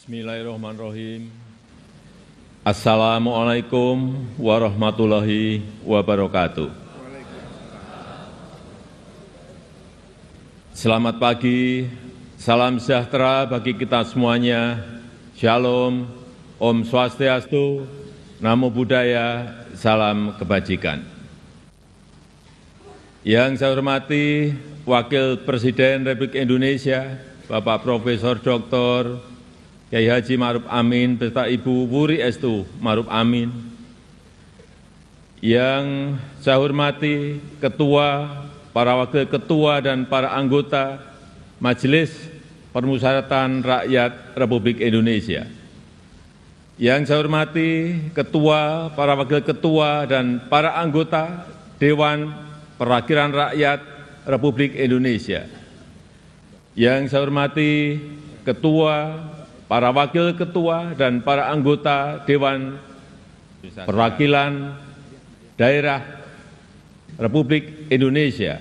Bismillahirrahmanirrahim. Assalamualaikum warahmatullahi wabarakatuh. Selamat pagi, salam sejahtera bagi kita semuanya. Shalom, Om Swastiastu, Namo Buddhaya, salam kebajikan. Yang saya hormati Wakil Presiden Republik Indonesia, Bapak Profesor Dr. Kiai Haji Ma'ruf Amin beserta Ibu Wuri Estu Ma'ruf Amin. Yang saya hormati Ketua, para Wakil Ketua dan para anggota Majelis Permusyawaratan Rakyat Republik Indonesia. Yang saya hormati Ketua, para Wakil Ketua dan para anggota Dewan Perwakilan Rakyat Republik Indonesia. Yang saya hormati Ketua, para Wakil Ketua dan para anggota Dewan Perwakilan Daerah Republik Indonesia.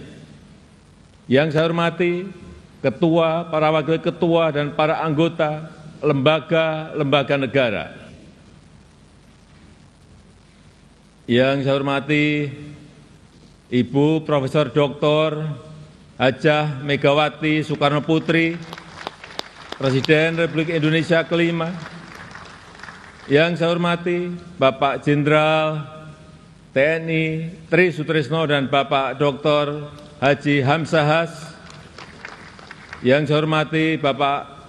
Yang saya hormati Ketua, para Wakil Ketua dan para anggota lembaga-lembaga negara. Yang saya hormati Ibu Profesor Dr. Hajah Megawati Soekarno Putri, Presiden Republik Indonesia kelima. Yang saya hormati Bapak Jenderal TNI Tri Sutrisno dan Bapak Dr. Haji Hamzahas. Yang saya hormati Bapak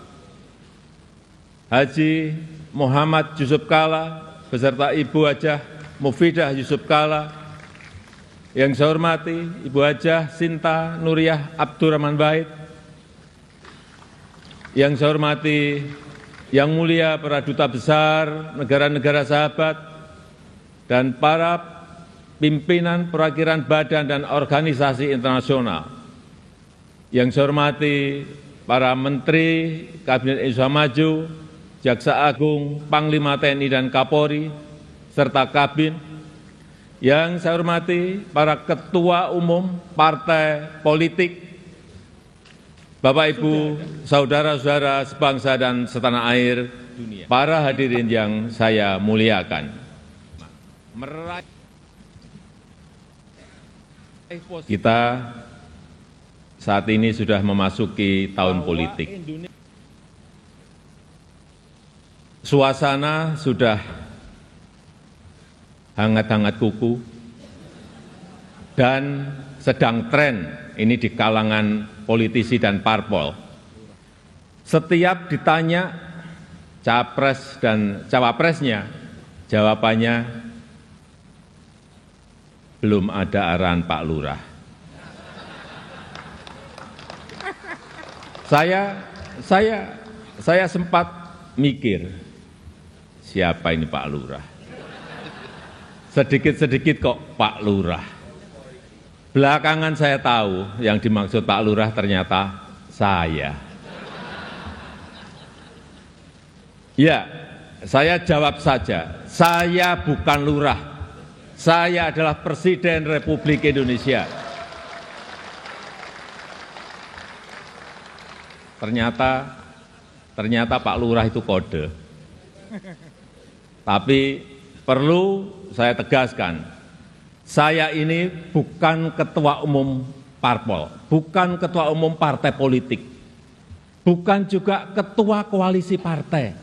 Haji Muhammad Yusuf Kalla beserta Ibu Hajah Mufidah Yusuf Kalla. Yang saya hormati Ibu Hajah Sinta Nuriyah Abdurrahman Wahid. Yang saya hormati Yang Mulia para Duta Besar negara-negara sahabat dan para pimpinan perwakilan badan dan organisasi internasional. Yang saya hormati para Menteri Kabinet Indonesia Maju, Jaksa Agung, Panglima TNI dan Kapolri, serta Kabin. Yang saya hormati para Ketua Umum Partai Politik, Bapak, Ibu, saudara-saudara sebangsa dan setanah air, para hadirin yang saya muliakan. Kita saat ini sudah memasuki tahun politik. Suasana sudah hangat-hangat kuku dan sedang tren ini di kalangan politisi dan parpol. Setiap ditanya capres dan cawapresnya, jawabannya belum ada arahan Pak Lurah. Saya sempat mikir, siapa ini Pak Lurah? Sedikit-sedikit kok Pak Lurah. Belakangan saya tahu yang dimaksud Pak Lurah ternyata saya. Ya, saya jawab saja, saya bukan lurah. Saya adalah Presiden Republik Indonesia. Ternyata Pak Lurah itu kode. Tapi perlu saya tegaskan, saya ini bukan ketua umum parpol, bukan ketua umum partai politik, bukan juga ketua koalisi partai.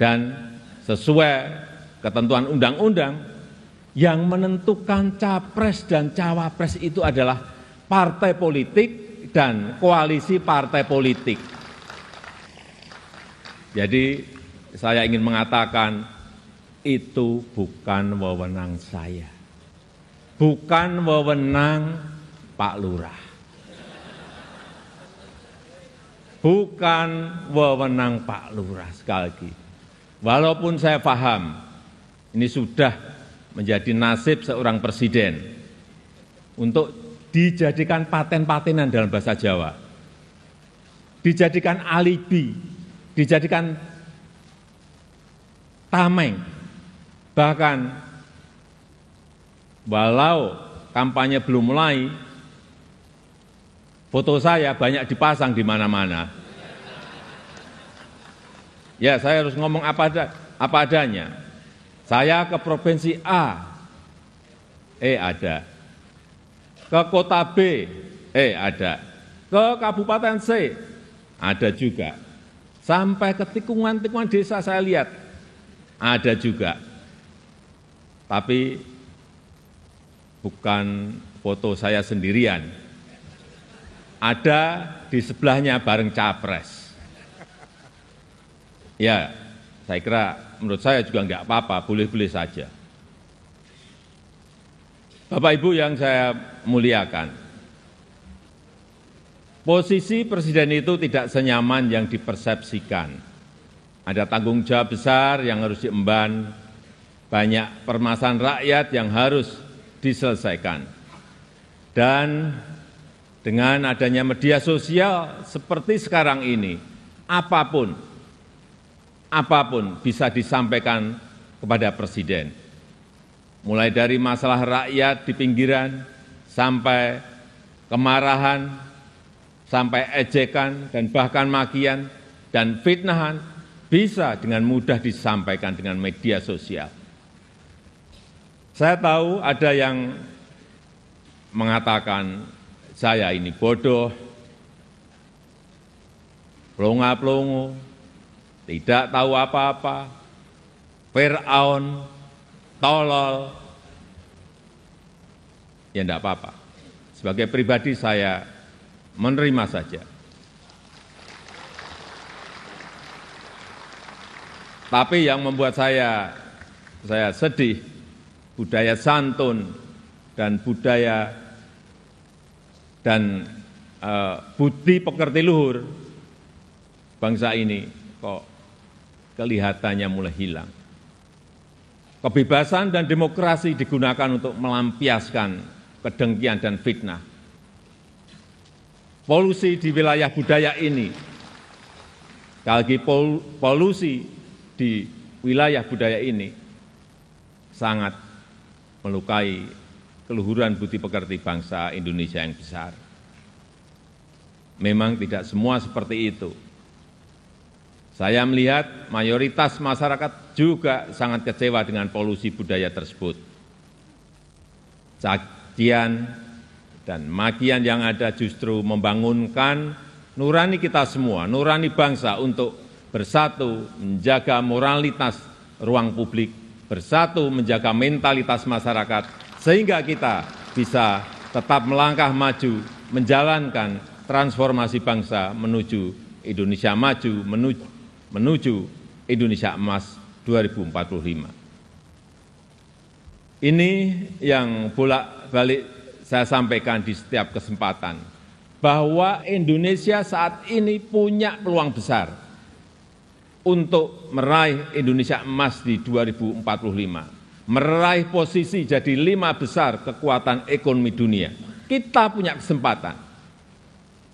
Dan sesuai ketentuan undang-undang, yang menentukan capres dan cawapres itu adalah partai politik dan koalisi partai politik. Jadi saya ingin mengatakan, itu bukan wewenang saya, bukan wewenang Pak Lurah, bukan wewenang Pak Lurah. Sekali lagi, walaupun saya paham ini sudah menjadi nasib seorang presiden untuk dijadikan paten-patenan dalam bahasa Jawa, dijadikan alibi, dijadikan tameng. Bahkan walau kampanye belum mulai, foto saya banyak dipasang di mana-mana. Ya, saya harus ngomong apa adanya. Saya ke provinsi A, ada. Ke kota B, ada. Ke kabupaten C, ada juga. Sampai ke tikungan-tikungan desa saya lihat, ada juga. Tapi bukan foto saya sendirian. Ada di sebelahnya bareng capres. Ya, saya kira menurut saya juga enggak apa-apa, boleh-boleh saja. Bapak Ibu yang saya muliakan, posisi presiden itu tidak senyaman yang dipersepsikan. Ada tanggung jawab besar yang harus diemban, banyak permasalahan rakyat yang harus diselesaikan. Dan dengan adanya media sosial seperti sekarang ini, apapun bisa disampaikan kepada presiden. Mulai dari masalah rakyat di pinggiran, sampai kemarahan, sampai ejekan, dan bahkan makian, dan fitnahan, bisa dengan mudah disampaikan dengan media sosial. Saya tahu ada yang mengatakan, saya ini bodoh, pelongo-pelongo, tidak tahu apa-apa, Fir'aun, tolol, ya enggak apa-apa. Sebagai pribadi saya menerima saja. Tapi yang membuat saya sedih, budaya santun dan budaya dan budi pekerti luhur bangsa ini kok kelihatannya mulai hilang. Kebebasan dan demokrasi digunakan untuk melampiaskan kedengkian dan fitnah. Polusi di wilayah budaya ini, sekali lagi polusi di wilayah budaya ini sangat melukai keluhuran budi pekerti bangsa Indonesia yang besar. Memang tidak semua seperti itu. Saya melihat mayoritas masyarakat juga sangat kecewa dengan polusi budaya tersebut. Cacian dan makian yang ada justru membangunkan nurani kita semua, nurani bangsa untuk bersatu menjaga moralitas ruang publik, bersatu menjaga mentalitas masyarakat, sehingga kita bisa tetap melangkah maju, menjalankan transformasi bangsa menuju Indonesia maju, menuju Indonesia emas 2045. Ini yang bolak-balik saya sampaikan di setiap kesempatan, bahwa Indonesia saat ini punya peluang besar untuk meraih Indonesia emas di 2045, meraih posisi jadi 5 besar kekuatan ekonomi dunia. Kita punya kesempatan,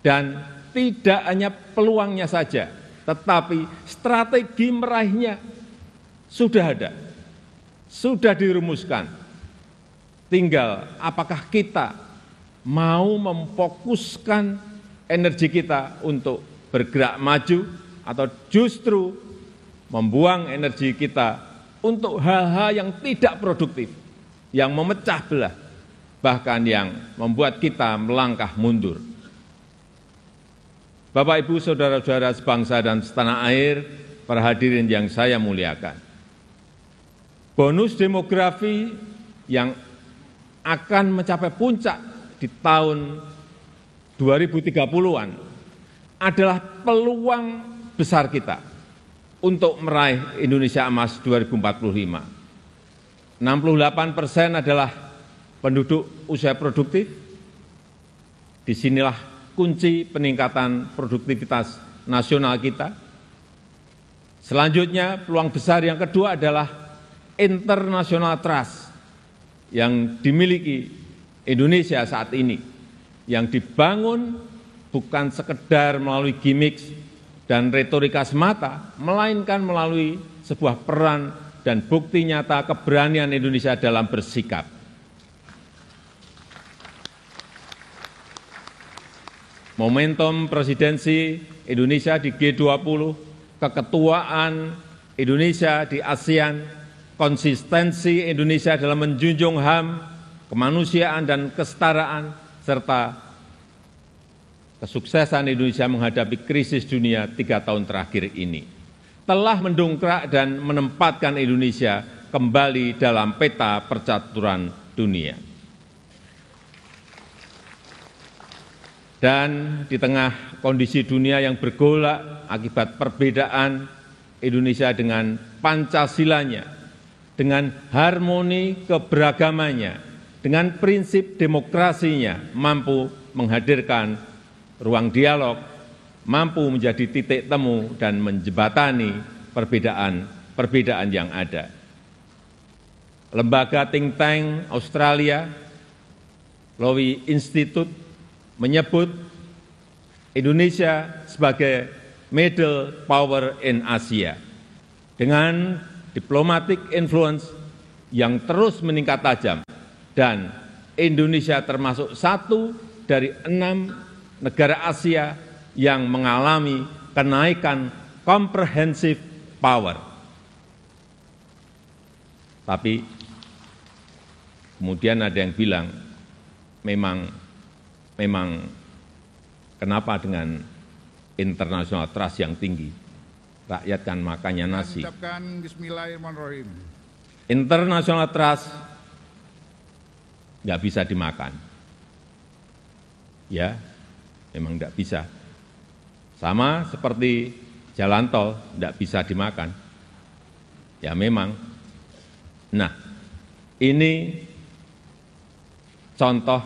dan tidak hanya peluangnya saja, tetapi strategi meraihnya sudah ada, sudah dirumuskan. Tinggal apakah kita mau memfokuskan energi kita untuk bergerak maju, atau justru membuang energi kita untuk hal-hal yang tidak produktif, yang memecah belah, bahkan yang membuat kita melangkah mundur. Bapak, Ibu, saudara-saudara sebangsa dan setanah air, para hadirin yang saya muliakan. Bonus demografi yang akan mencapai puncak di tahun 2030-an adalah peluang besar kita untuk meraih Indonesia emas 2045. 68% adalah penduduk usia produktif. Disinilah kunci peningkatan produktivitas nasional kita. Selanjutnya, peluang besar yang kedua adalah international trust yang dimiliki Indonesia saat ini, yang dibangun bukan sekedar melalui gimmick dan retorika semata, melainkan melalui sebuah peran dan bukti nyata keberanian Indonesia dalam bersikap. Momentum presidensi Indonesia di G20 keketuaan Indonesia di ASEAN, konsistensi Indonesia dalam menjunjung HAM, kemanusiaan dan kesetaraan, serta kesuksesan Indonesia menghadapi krisis dunia 3 tahun terakhir ini telah mendongkrak dan menempatkan Indonesia kembali dalam peta percaturan dunia. Dan di tengah kondisi dunia yang bergolak akibat perbedaan Indonesia dengan Pancasilanya, dengan harmoni keberagamannya, dengan prinsip demokrasinya, mampu menghadirkan ruang dialog, mampu menjadi titik temu dan menjembatani perbedaan yang ada. Lembaga think tank Australia, Lowy Institute, menyebut Indonesia sebagai middle power in Asia dengan diplomatic influence yang terus meningkat tajam, dan Indonesia termasuk satu dari 6 negara Asia yang mengalami kenaikan comprehensive power. Tapi kemudian ada yang bilang, memang kenapa dengan international trust yang tinggi? Rakyat kan makannya nasi. Bismillahirrahmanirrahim. International trust nggak bisa dimakan. Ya, memang nggak bisa. Sama seperti jalan tol nggak bisa dimakan. Ya memang. Nah, ini contoh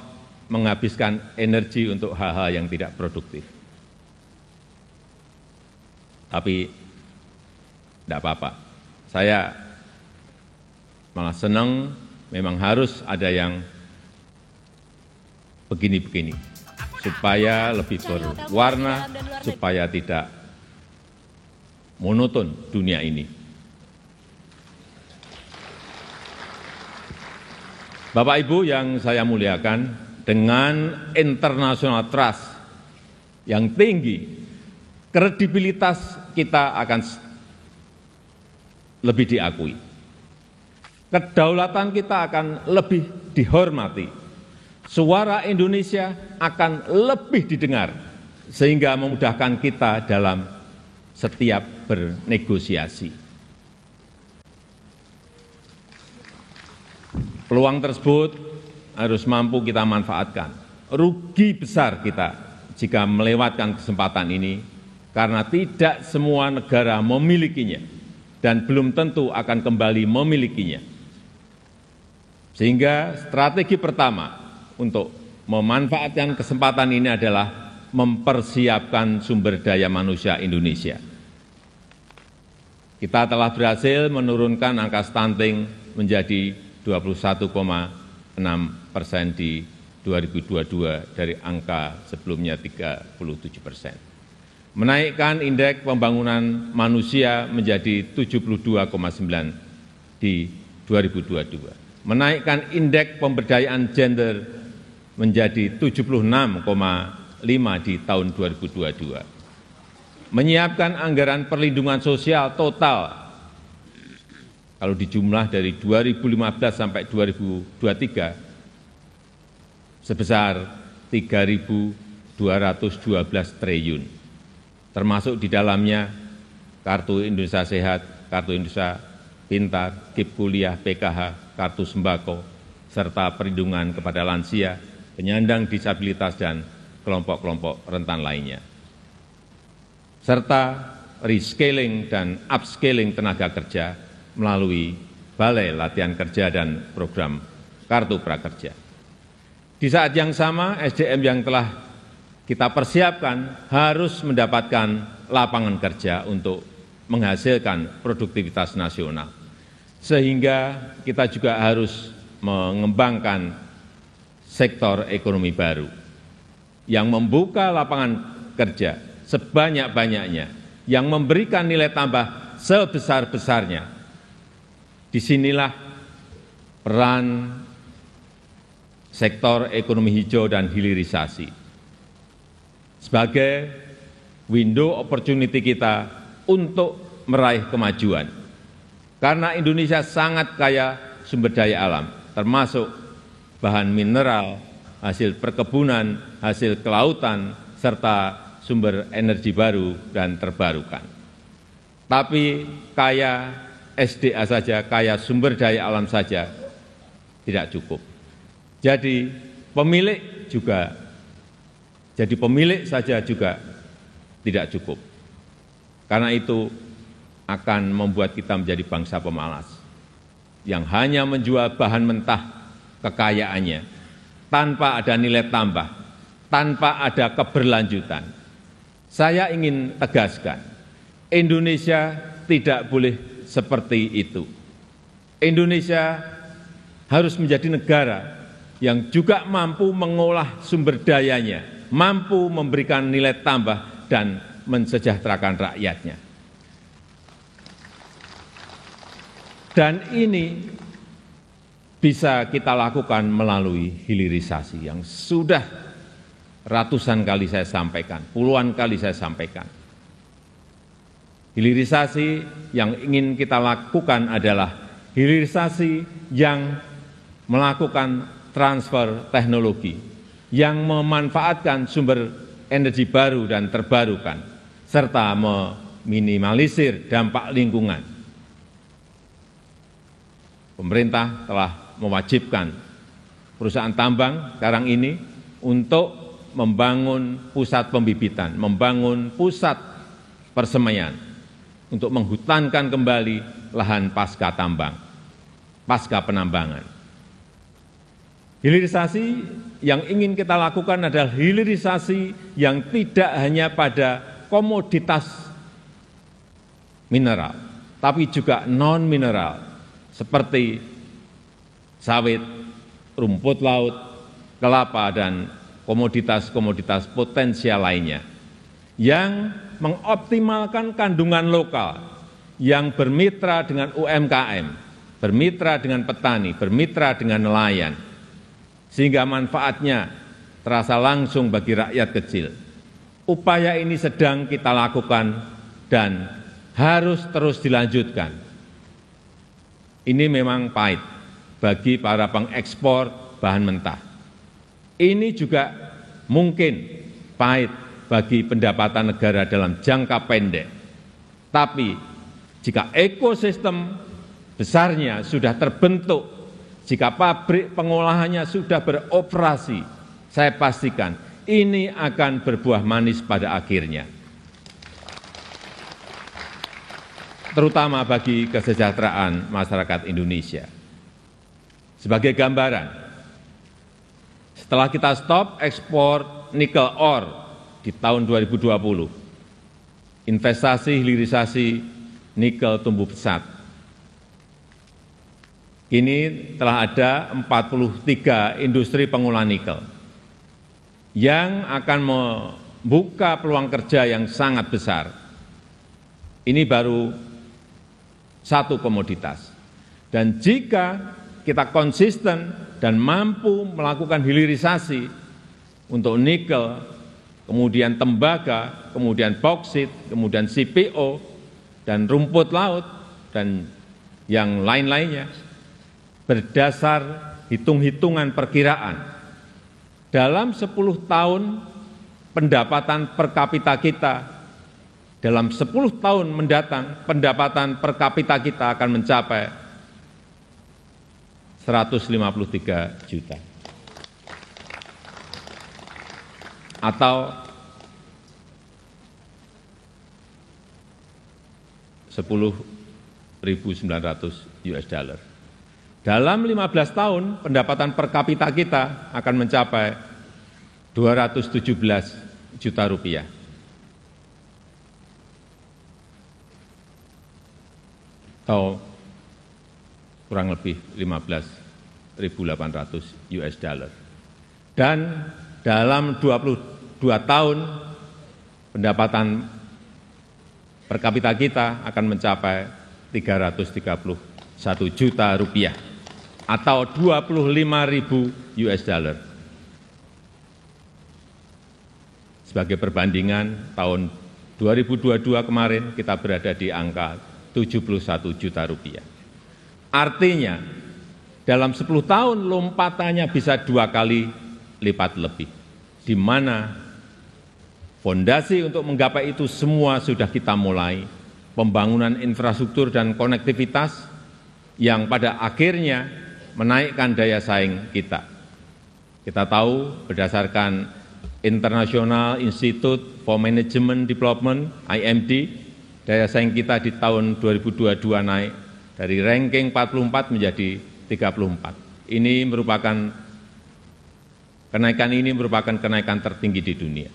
menghabiskan energi untuk hal-hal yang tidak produktif. Tapi tidak apa-apa. Saya malah senang, memang harus ada yang begini-begini, supaya lebih berwarna, supaya tidak monoton dunia ini. Bapak Ibu yang saya muliakan, dengan international trust yang tinggi, kredibilitas kita akan lebih diakui. Kedaulatan kita akan lebih dihormati. Suara Indonesia akan lebih didengar, sehingga memudahkan kita dalam setiap bernegosiasi. Peluang tersebut harus mampu kita manfaatkan. Rugi besar kita jika melewatkan kesempatan ini, karena tidak semua negara memilikinya dan belum tentu akan kembali memilikinya. Sehingga strategi pertama untuk memanfaatkan kesempatan ini adalah mempersiapkan sumber daya manusia Indonesia. Kita telah berhasil menurunkan angka stunting menjadi 21,6% di 2022 dari angka sebelumnya 37%. Menaikkan indeks pembangunan manusia menjadi 72,9 di 2022. Menaikkan indeks pemberdayaan gender menjadi 76,5 di tahun 2022. Menyiapkan anggaran perlindungan sosial total kalau dijumlah dari 2015 sampai 2023 sebesar 3.212 triliun, termasuk di dalamnya Kartu Indonesia Sehat, Kartu Indonesia Pintar, KIP Kuliah, PKH, Kartu Sembako, serta perlindungan kepada lansia, penyandang disabilitas, dan kelompok-kelompok rentan lainnya, serta rescaling dan upscaling tenaga kerja melalui Balai Latihan Kerja dan program Kartu Prakerja. Di saat yang sama, SDM yang telah kita persiapkan harus mendapatkan lapangan kerja untuk menghasilkan produktivitas nasional. Sehingga kita juga harus mengembangkan sektor ekonomi baru yang membuka lapangan kerja sebanyak-banyaknya, yang memberikan nilai tambah sebesar-besarnya. Disinilah peran sektor ekonomi hijau dan hilirisasi sebagai window opportunity kita untuk meraih kemajuan. Karena Indonesia sangat kaya sumber daya alam, termasuk bahan mineral, hasil perkebunan, hasil kelautan, serta sumber energi baru dan terbarukan. Tapi kaya SDA saja, kaya sumber daya alam saja tidak cukup. Jadi pemilik saja juga tidak cukup. Karena itu akan membuat kita menjadi bangsa pemalas yang hanya menjual bahan mentah kekayaannya tanpa ada nilai tambah, tanpa ada keberlanjutan. Saya ingin tegaskan, Indonesia tidak boleh seperti itu. Indonesia harus menjadi negara yang juga mampu mengolah sumber dayanya, mampu memberikan nilai tambah dan mensejahterakan rakyatnya. Dan ini bisa kita lakukan melalui hilirisasi yang sudah ratusan kali saya sampaikan, puluhan kali saya sampaikan. Hilirisasi yang ingin kita lakukan adalah hilirisasi yang melakukan transfer teknologi, yang memanfaatkan sumber energi baru dan terbarukan, serta meminimalisir dampak lingkungan. Pemerintah telah mewajibkan perusahaan tambang sekarang ini untuk membangun pusat pembibitan, membangun pusat persemaian, untuk menghutankan kembali lahan pasca tambang, pasca penambangan. Hilirisasi yang ingin kita lakukan adalah hilirisasi yang tidak hanya pada komoditas mineral, tapi juga non-mineral, seperti sawit, rumput laut, kelapa, dan komoditas-komoditas potensial lainnya, yang mengoptimalkan kandungan lokal, yang bermitra dengan UMKM, bermitra dengan petani, bermitra dengan nelayan, sehingga manfaatnya terasa langsung bagi rakyat kecil. Upaya ini sedang kita lakukan dan harus terus dilanjutkan. Ini memang pahit bagi para pengekspor bahan mentah. Ini juga mungkin pahit bagi pendapatan negara dalam jangka pendek. Tapi jika ekosistem besarnya sudah terbentuk, jika pabrik pengolahannya sudah beroperasi, saya pastikan ini akan berbuah manis pada akhirnya. Terutama bagi kesejahteraan masyarakat Indonesia. Sebagai gambaran, setelah kita stop ekspor nikel ore di tahun 2020, investasi hilirisasi nikel tumbuh pesat. Kini telah ada 43 industri pengolahan nikel yang akan membuka peluang kerja yang sangat besar. Ini baru satu komoditas. Dan jika kita konsisten dan mampu melakukan hilirisasi untuk nikel, kemudian tembaga, kemudian bauksit, kemudian CPO, dan rumput laut, dan yang lain-lainnya, berdasar hitung-hitungan perkiraan, dalam 10 tahun pendapatan per kapita kita, dalam 10 tahun mendatang pendapatan per kapita kita akan mencapai 153 juta. Atau 10.900 US dollar. Dalam 15 tahun pendapatan per kapita kita akan mencapai 217 juta rupiah. Atau kurang lebih 15.800 US dollar. Dan dalam 22 tahun pendapatan per kapita kita akan mencapai 331 juta rupiah atau 25.000 US dollar. Sebagai perbandingan tahun 2022 kemarin kita berada di angka 71 juta rupiah. Artinya dalam 10 tahun lompatannya bisa 2 kali lipat lebih, di mana fondasi untuk menggapai itu semua sudah kita mulai, pembangunan infrastruktur dan konektivitas yang pada akhirnya menaikkan daya saing kita. Kita tahu berdasarkan International Institute for Management Development, IMD, daya saing kita di tahun 2022 naik dari ranking 44 menjadi 34. Kenaikan ini merupakan kenaikan tertinggi di dunia.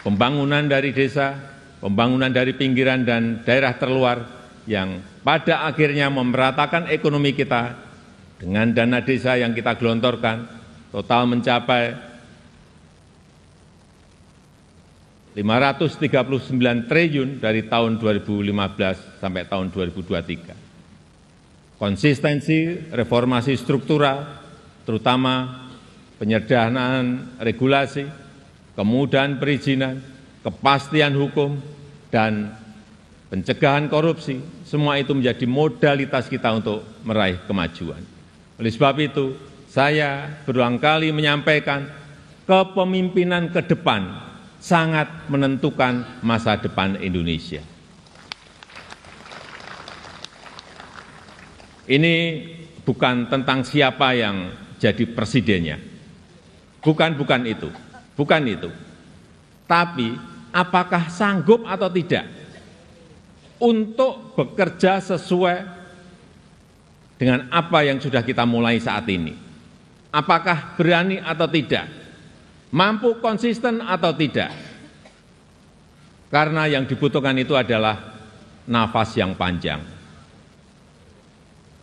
Pembangunan dari desa, pembangunan dari pinggiran dan daerah terluar yang pada akhirnya memeratakan ekonomi kita dengan dana desa yang kita gelontorkan total mencapai 539 triliun dari tahun 2015 sampai tahun 2023. Konsistensi reformasi struktural, terutama penyederhanaan regulasi, kemudahan perizinan, kepastian hukum, dan pencegahan korupsi, semua itu menjadi modalitas kita untuk meraih kemajuan. Oleh sebab itu, saya berulang kali menyampaikan kepemimpinan ke depan sangat menentukan masa depan Indonesia. Ini bukan tentang siapa yang jadi presidennya. Bukan itu. Tapi apakah sanggup atau tidak untuk bekerja sesuai dengan apa yang sudah kita mulai saat ini. Apakah berani atau tidak, mampu konsisten atau tidak. Karena yang dibutuhkan itu adalah nafas yang panjang.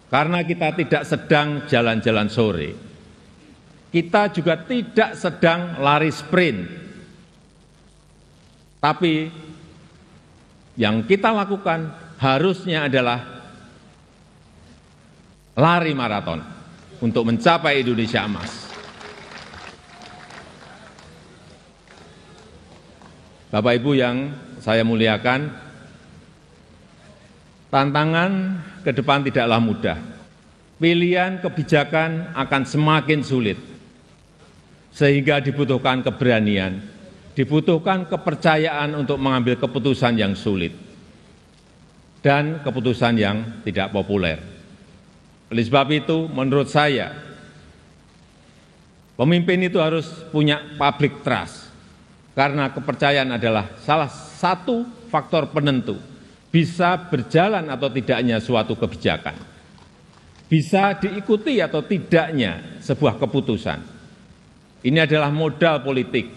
Karena kita tidak sedang jalan-jalan sore, kita juga tidak sedang lari sprint. Tapi yang kita lakukan harusnya adalah lari maraton untuk mencapai Indonesia emas. Bapak Ibu yang saya muliakan, tantangan ke depan tidaklah mudah. Pilihan kebijakan akan semakin sulit, sehingga dibutuhkan keberanian, dibutuhkan kepercayaan untuk mengambil keputusan yang sulit, dan keputusan yang tidak populer. Oleh sebab itu, menurut saya, pemimpin itu harus punya public trust, karena kepercayaan adalah salah satu faktor penentu bisa berjalan atau tidaknya suatu kebijakan, bisa diikuti atau tidaknya sebuah keputusan. Ini adalah modal politik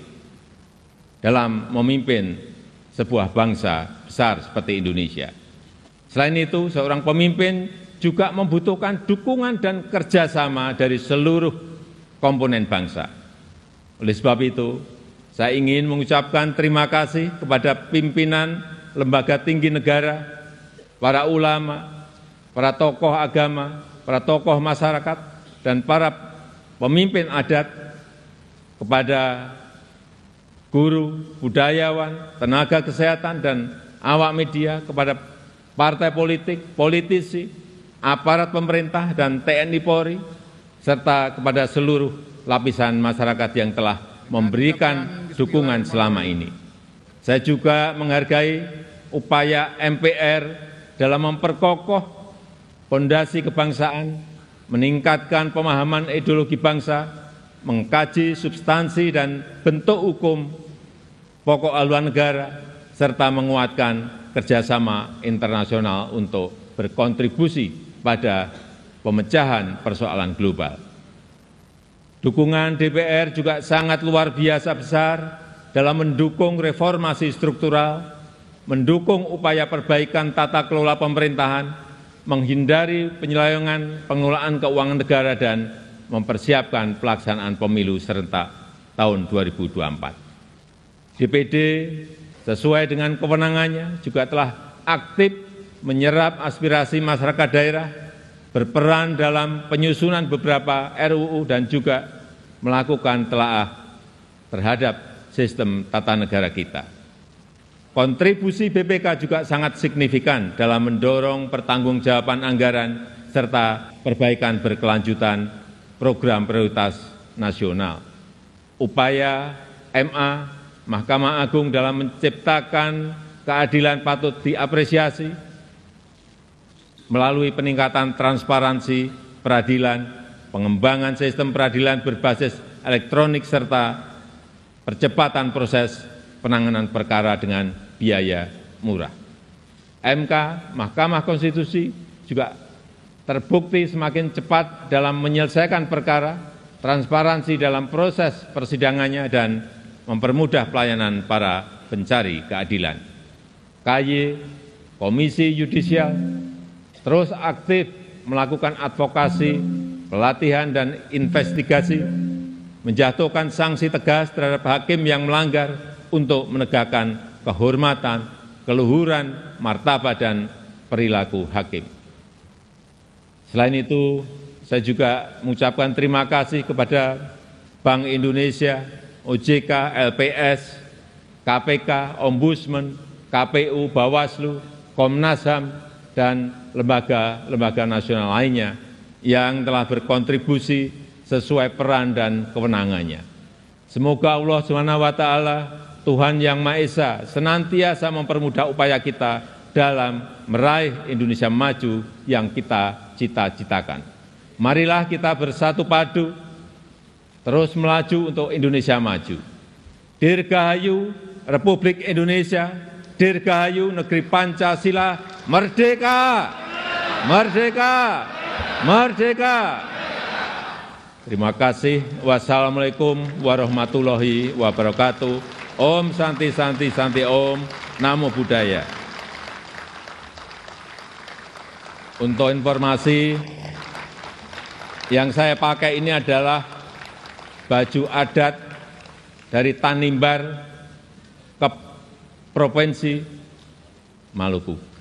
dalam memimpin sebuah bangsa besar seperti Indonesia. Selain itu, seorang pemimpin juga membutuhkan dukungan dan kerjasama dari seluruh komponen bangsa. Oleh sebab itu, saya ingin mengucapkan terima kasih kepada pimpinan lembaga tinggi negara, para ulama, para tokoh agama, para tokoh masyarakat, dan para pemimpin adat, kepada guru, budayawan, tenaga kesehatan, dan awak media, kepada partai politik, politisi, aparat pemerintah dan TNI Polri, serta kepada seluruh lapisan masyarakat yang telah memberikan dukungan selama ini. Saya juga menghargai upaya MPR dalam memperkokoh fondasi kebangsaan, meningkatkan pemahaman ideologi bangsa, mengkaji substansi dan bentuk hukum pokok haluan negara, serta menguatkan kerjasama internasional untuk berkontribusi pada pemecahan persoalan global. Dukungan DPR juga sangat luar biasa besar dalam mendukung reformasi struktural, mendukung upaya perbaikan tata kelola pemerintahan, menghindari penyelewengan pengelolaan keuangan negara, dan mempersiapkan pelaksanaan pemilu serentak tahun 2024. DPD sesuai dengan kewenangannya juga telah aktif menyerap aspirasi masyarakat daerah, berperan dalam penyusunan beberapa RUU, dan juga melakukan telaah terhadap sistem tata negara kita. Kontribusi BPK juga sangat signifikan dalam mendorong pertanggungjawaban anggaran serta perbaikan berkelanjutan program prioritas nasional. Upaya MA, Mahkamah Agung dalam menciptakan keadilan patut diapresiasi melalui peningkatan transparansi peradilan, pengembangan sistem peradilan berbasis elektronik, serta percepatan proses penanganan perkara dengan biaya murah. MK, Mahkamah Konstitusi juga terbukti semakin cepat dalam menyelesaikan perkara, transparansi dalam proses persidangannya, dan mempermudah pelayanan para pencari keadilan. KY, Komisi Yudisial, terus aktif melakukan advokasi, pelatihan, dan investigasi, menjatuhkan sanksi tegas terhadap hakim yang melanggar untuk menegakkan kehormatan, keluhuran, martabat, dan perilaku hakim. Selain itu, saya juga mengucapkan terima kasih kepada Bank Indonesia, OJK, LPS, KPK, Ombudsman, KPU, Bawaslu, Komnas HAM, dan lembaga-lembaga nasional lainnya yang telah berkontribusi sesuai peran dan kewenangannya. Semoga Allah SWT, Tuhan Yang Maha Esa, senantiasa mempermudah upaya kita dalam meraih Indonesia maju yang kita cita-citakan. Marilah kita bersatu padu, terus melaju untuk Indonesia maju. Dirgahayu Republik Indonesia, Dirgahayu Negeri Pancasila, merdeka! Merdeka! Merdeka! Terima kasih. Wassalamualaikum warahmatullahi wabarakatuh. Om Santi Santi Santi Om. Namo Buddhaya. Untuk informasi, yang saya pakai ini adalah baju adat dari Tanimbar ke Provinsi Maluku.